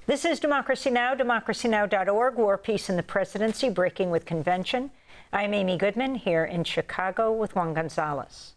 This is Democracy Now!, democracynow.org, War, Peace, and the Presidency, Breaking with Convention. I'm Amy Goodman here in Chicago with Juan Gonzalez.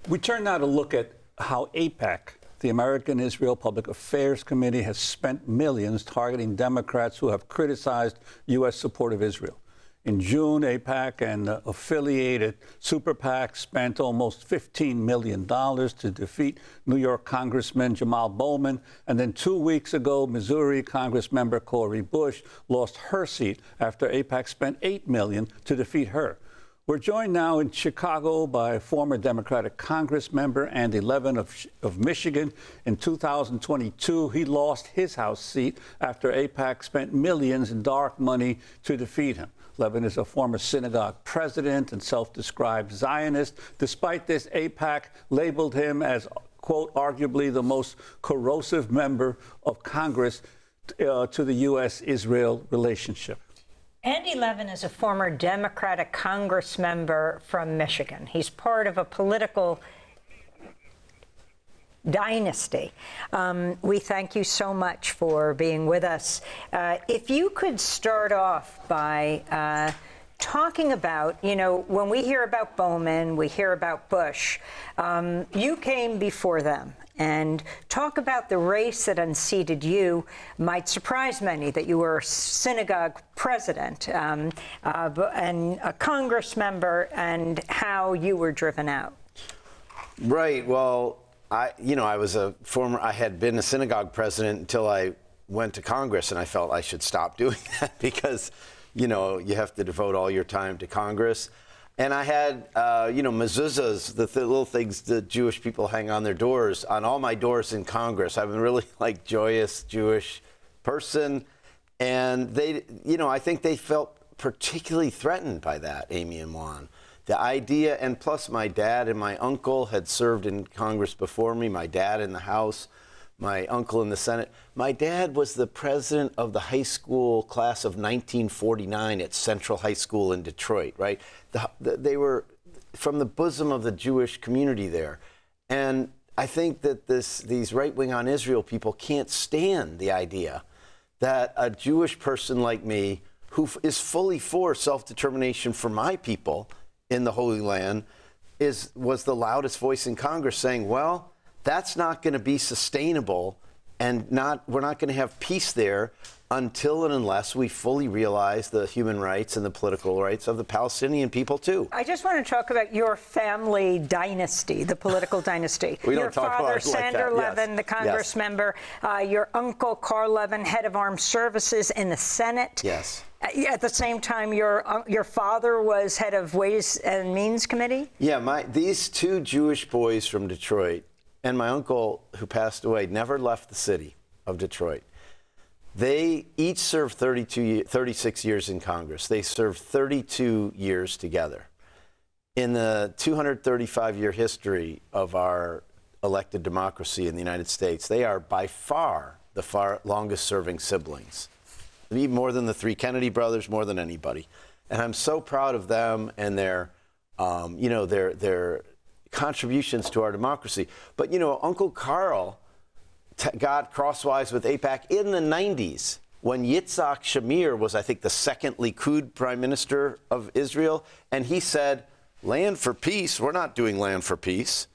We turn now to look at how AIPAC, the American Israel Public Affairs Committee, has spent millions targeting Democrats who have criticized U.S. support of Israel. In June, AIPAC and affiliated super PAC spent almost $15 million to defeat New York Congressman Jamal Bowman. And then 2 weeks ago, Missouri Congressmember Cori Bush lost her seat after AIPAC spent $8 million to defeat her. We're joined now in Chicago by former Democratic Congressmember Andy Levin of Michigan. In 2022, he lost his House seat after AIPAC spent millions in dark money to defeat him. Levin is a former synagogue president and self-described Zionist. Despite this, AIPAC labeled him as, quote, arguably the most corrosive member of Congress to the U.S.-Israel relationship. Andy Levin is a former Democratic Congressmember from Michigan. He's part of a political dynasty. We thank you so much for being with us. If you could start off by talking about, you know, when we hear about Bowman, we hear about Bush. You came before them. And talk about the race that unseated you. Might surprise many that you were a synagogue president and a Congress member, and how you were driven out. Right. Well, I had been a synagogue president until I went to Congress, and I felt I should stop doing that because, you know, you have to devote all your time to Congress. And I had, mezuzahs, the little things that Jewish people hang on their doors, on all my doors in Congress. I'm a really, joyous Jewish person. And they, I think they felt particularly threatened by that, Amy and Juan. The idea, and plus my dad and my uncle had served in Congress before me, my dad in the House, my uncle in the Senate. My dad was the president of the high school class of 1949 at Central High School in Detroit, right? They were from the bosom of the Jewish community there. And I think that these right-wing on Israel people can't stand the idea that a Jewish person like me, who is fully for self-determination for my people in the Holy Land, was the loudest voice in Congress saying, well, that's not going to be sustainable, and we're not going to have peace there until and unless we fully realize the human rights and the political rights of the Palestinian people, too. I just want to talk about your family dynasty, the political dynasty. Your father, Sander Levin, the Congress member, your uncle, Carl Levin, head of Armed Services in the Senate. Yes. At the same time, your father was head of Ways and Means Committee? Yeah, these two Jewish boys from Detroit and my uncle, who passed away, never left the city of Detroit. They each served 36 years in Congress. They served 32 years together. In the 235-year history of our elected democracy in the United States, they are by far the longest-serving siblings. Even more than the three Kennedy brothers, more than anybody. And I'm so proud of them and their contributions to our democracy. But, Uncle Carl got crosswise with AIPAC in the 90s when Yitzhak Shamir was, I think, the second Likud prime minister of Israel. And he said, land for peace, we're not doing land for peace.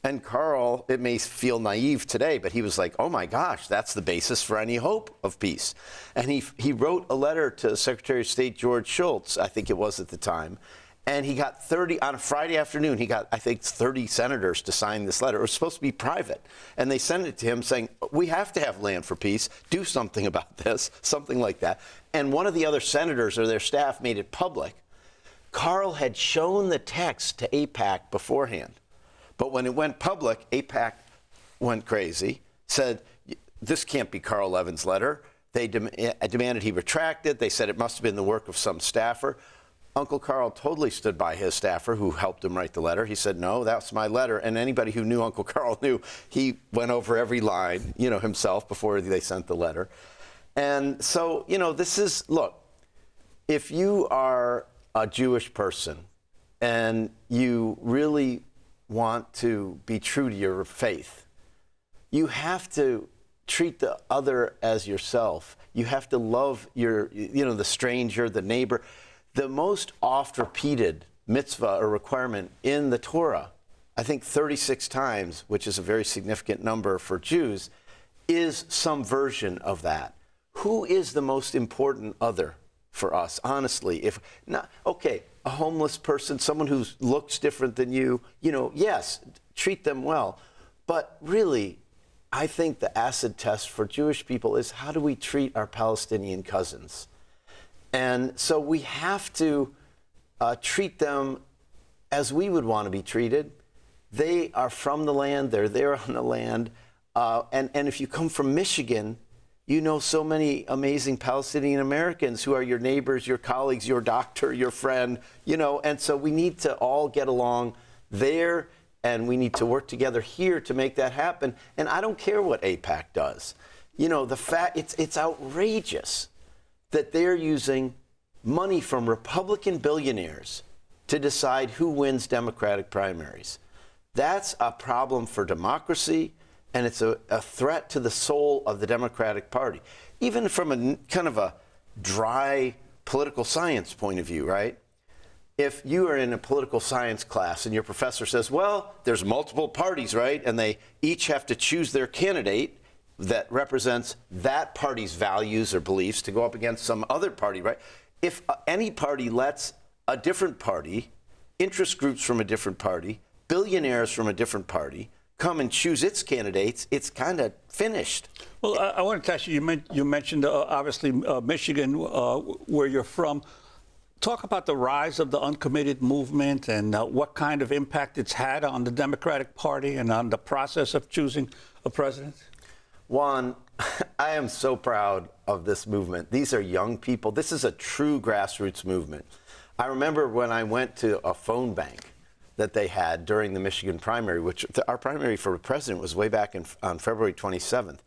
And Carl, it may feel naive today, but he was like, oh my gosh, that's the basis for any hope of peace. And he wrote a letter to Secretary of State George Shultz, I think it was at the time. And he got 30, on a Friday afternoon, he got, I think, 30 senators to sign this letter. It was supposed to be private. And they sent it to him saying, we have to have land for peace. Do something about this, something like that. And one of the other senators or their staff made it public. Carl had shown the text to AIPAC beforehand. But when it went public, AIPAC went crazy, said, this can't be Carl Levin's letter. They demanded he retract it. They said it must have been the work of some staffer. Uncle Carl totally stood by his staffer who helped him write the letter. He said, no, that's my letter. And anybody who knew Uncle Carl knew he went over every line, himself before they sent the letter. And so, look, if you are a Jewish person and you really want to be true to your faith, you have to treat the other as yourself. You have to love the stranger, the neighbor. The most oft-repeated mitzvah or requirement in the Torah, I think 36 times, which is a very significant number for Jews, is some version of that. Who is the most important other for us, honestly? If not, okay, a homeless person, someone who looks different than you, yes, treat them well. But really, I think the acid test for Jewish people is, how do we treat our Palestinian cousins? And so we have to treat them as we would want to be treated. They are from the land, they're there on the land. And if you come from Michigan, you know so many amazing Palestinian Americans who are your neighbors, your colleagues, your doctor, your friend, and so we need to all get along there, and we need to work together here to make that happen. And I don't care what AIPAC does. The fact, it's outrageous that they're using money from Republican billionaires to decide who wins Democratic primaries. That's a problem for democracy, and it's a threat to the soul of the Democratic Party. Even from a kind of a dry political science point of view, right? If you are in a political science class and your professor says, well, there's multiple parties, right? And they each have to choose their candidate that represents that party's values or beliefs to go up against some other party, right? If any party lets a different party, interest groups from a different party, billionaires from a different party, come and choose its candidates, it's kind of finished. Well, I want to ask you, you mentioned obviously Michigan, where you're from. Talk about the rise of the uncommitted movement and what kind of impact it's had on the Democratic Party and on the process of choosing a president. Juan, I am so proud of this movement. These are young people. This is a true grassroots movement. I remember when I went to a phone bank that they had during the Michigan primary, which our primary for president was way back on February 27th.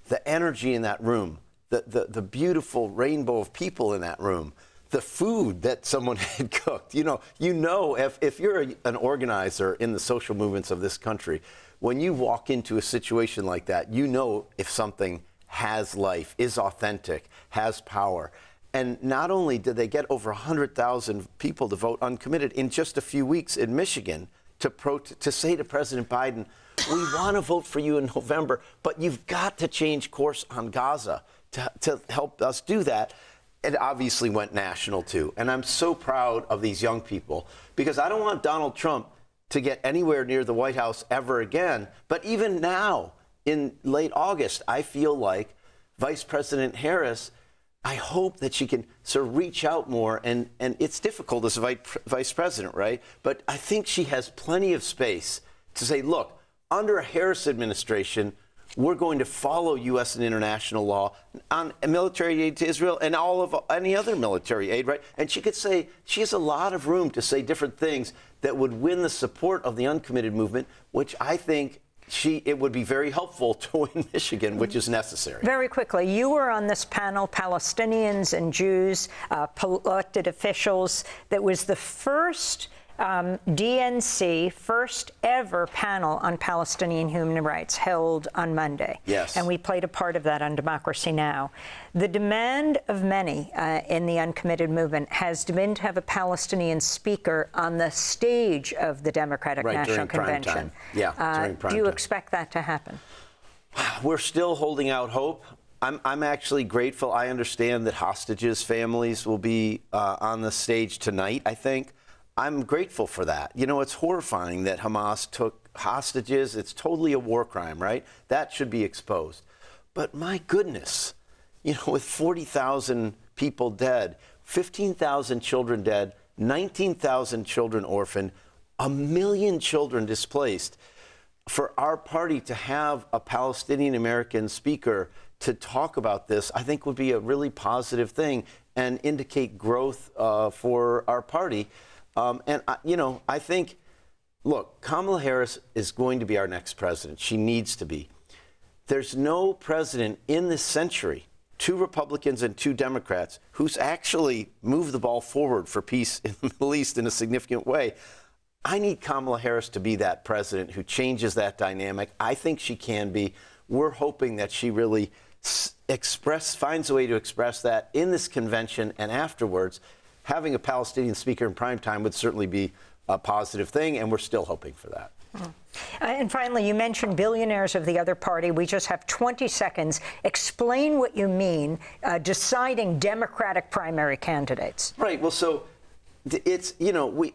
The energy in that room, the beautiful rainbow of people in that room, the food that someone had cooked. If you're an organizer in the social movements of this country, when you walk into a situation like that, if something has life, is authentic, has power. And not only did they get over 100,000 people to vote uncommitted in just a few weeks in Michigan to say to President Biden, we want to vote for you in November, but you've got to change course on Gaza to help us do that. It obviously went national, too. And I'm so proud of these young people, because I don't want Donald Trump to get anywhere near the White House ever again. But even now, in late August, I feel like Vice President Harris, I hope that she can sort of reach out more. And it's difficult as a vice president, right? But I think she has plenty of space to say, look, under a Harris administration, we're going to follow U.S. and international law on military aid to Israel and all of any other military aid, right? And she could say, she has a lot of room to say different things that would win the support of the uncommitted movement, which I think it would be very helpful to win Michigan, which is necessary. Very quickly, you were on this panel, Palestinians and Jews, elected officials, that was the first DNC, first ever panel on Palestinian human rights held on Monday. Yes. And we played a part of that on Democracy Now! The demand of many in the uncommitted movement has been to have a Palestinian speaker on the stage of the Democratic National Convention. During prime time. Do you expect that to happen? We're still holding out hope. I'm actually grateful. I understand that hostages' families will be on the stage tonight, I think. I'm grateful for that. It's horrifying that Hamas took hostages. It's totally a war crime, right? That should be exposed. But my goodness, with 40,000 people dead, 15,000 children dead, 19,000 children orphaned, 1 million children displaced, for our party to have a Palestinian American speaker to talk about this, I think would be a really positive thing and indicate growth for our party. I think, look, Kamala Harris is going to be our next president. She needs to be. There's no president in this century, 2 Republicans and 2 Democrats, who's actually moved the ball forward for peace in the Middle East in a significant way. I need Kamala Harris to be that president who changes that dynamic. I think she can be. we're hoping that she really finds a way to express that in this convention and afterwards. Having a Palestinian speaker in prime time would certainly be a positive thing, and we're still hoping for that. And finally, you mentioned billionaires of the other party. We just have 20 seconds. Explain what you mean deciding Democratic primary candidates. Right. Well, so it's,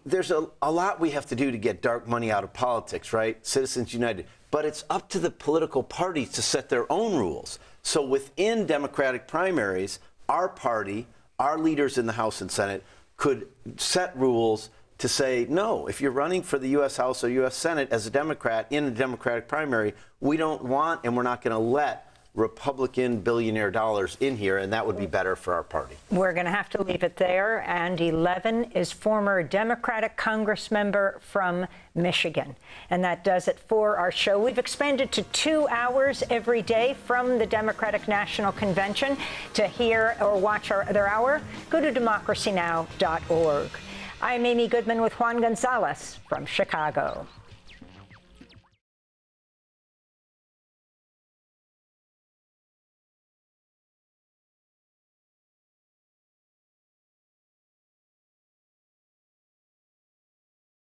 there's a lot we have to do to get dark money out of politics, right? Citizens United. But it's up to the political parties to set their own rules. So within Democratic primaries, our party, our leaders in the House and Senate could set rules to say, no, if you're running for the U.S. House or U.S. Senate as a Democrat in a Democratic primary, we don't want and we're not going to let Republican billionaire dollars in here, and that would be better for our party. We're going to have to leave it there. Andy Levin is former Democratic Congressmember from Michigan. And that does it for our show. We've expanded to 2 hours every day from the Democratic National Convention. To hear or watch our other hour, go to democracynow.org. I'm Amy Goodman with Juan Gonzalez from Chicago.